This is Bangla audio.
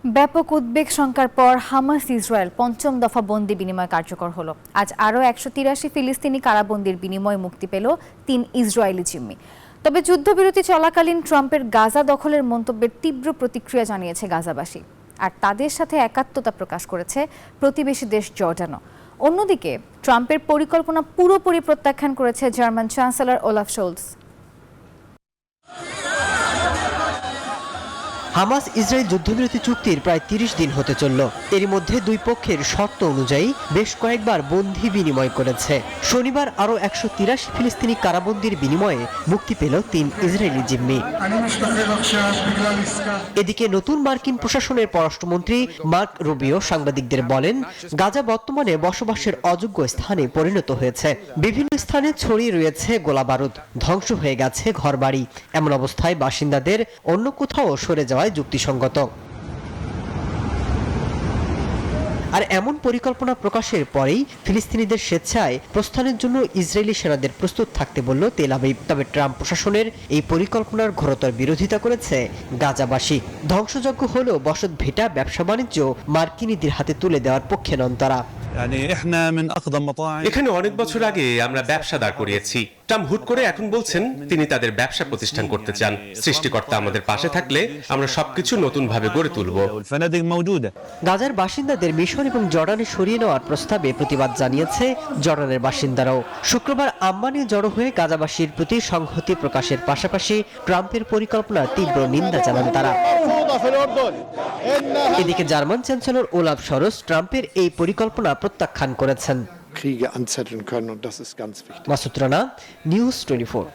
ব্যাপক উদ্বেগ শঙ্কার পর হামাস ইসরায়েল পঞ্চম দফা বন্দি বিনিময় কার্যকর হলো। আজ আরও ১৮৩ ফিলিস্তিনি কারাবন্দির বিনিময়ে মুক্তি পেল ৩ ইসরায়েলি জিম্মি। তবে যুদ্ধবিরতি চলাকালীন ট্রাম্পের গাজা দখলের মন্তব্যের তীব্র প্রতিক্রিয়া জানিয়েছে গাজাবাসী, আর তাদের সাথে একাত্মতা প্রকাশ করেছে প্রতিবেশী দেশ জর্ডানও। অন্যদিকে ট্রাম্পের পরিকল্পনা পুরোপুরি প্রত্যাখ্যান করেছে German chancellor Olaf Scholz. Hamas Israel যুদ্ধবিরতি চুক্তির প্রায় ৩০ দিন হতে চলল। এর মধ্যে দুই পক্ষের শর্ত অনুযায়ী বেশ কয়েকবার বন্দি বিনিময় করেছে। শনিবার আরও ১৮৩ ফিলিস্তিনি কারাবন্দির বিনিময়ে মুক্তি পেল ৩ ইসরায়েলি জিম্মি। এদিকে নতুন মার্কিন প্রশাসনের পররাষ্ট্রমন্ত্রী মার্ক রুবিও সাংবাদিকদের বলেন, গাজা বর্তমানে বসবাসের অযোগ্য স্থানে পরিণত হয়েছে। বিভিন্ন স্থানে ছড়িয়ে রয়েছে গোলাবারুদ, ধ্বংস হয়ে গেছে ঘরবাড়ি। এমন অবস্থায় বাসিন্দাদের অন্য কোথাও সরে যাওয়া যুক্তিসঙ্গত। আর এমন পরিকল্পনা প্রকাশের পরেই ফিলিস্তিনিদের স্বেচ্ছায় প্রস্থানের জন্য ইসরায়েলি সেনাদের প্রস্তুত থাকতে বলল তেল আবিব। তবে ট্রাম্প প্রশাসনের এই পরিকল্পনার ঘোরতর বিরোধিতা করেছে গাজাবাসী। ধ্বংসযজ্ঞ হলেও বসত ভিটা, ব্যবসা বাণিজ্য মার্কিনীদের হাতে তুলে দেওয়ার পক্ষে নন তারা। এখানে অনেক বছর আগে আমরা ব্যবসা দাঁড় করিয়েছি। ট্রাম্প হুট করে এখন বলছেন তিনি তাদের ব্যবসা প্রতিষ্ঠান করতে চান। সৃষ্টিকর্তা আমাদের পাশে থাকলে আমরা সবকিছু নতুন ভাবে গড়ে তুলব। গাজার বাসিন্দাদের মিশর এবং জর্ডানে সরিয়ে নেওয়ার প্রস্তাবে প্রতিবাদ জানিয়েছে জর্ডানের বাসিন্দারাও। শুক্রবার আম্মানে জড়ো হয়ে গাজাবাসীর প্রতি সংহতি প্রকাশের পাশাপাশি ট্রাম্পের পরিকল্পনার তীব্র নিন্দা জানান তারা। এদিকে জার্মান চ্যান্সেলর ওলাফ শলস ট্রাম্পের এই পরিকল্পনা প্রত্যাখ্যান করেছেন। Kriege anzetteln können und das ist ganz wichtig. Masud Rana, news 24।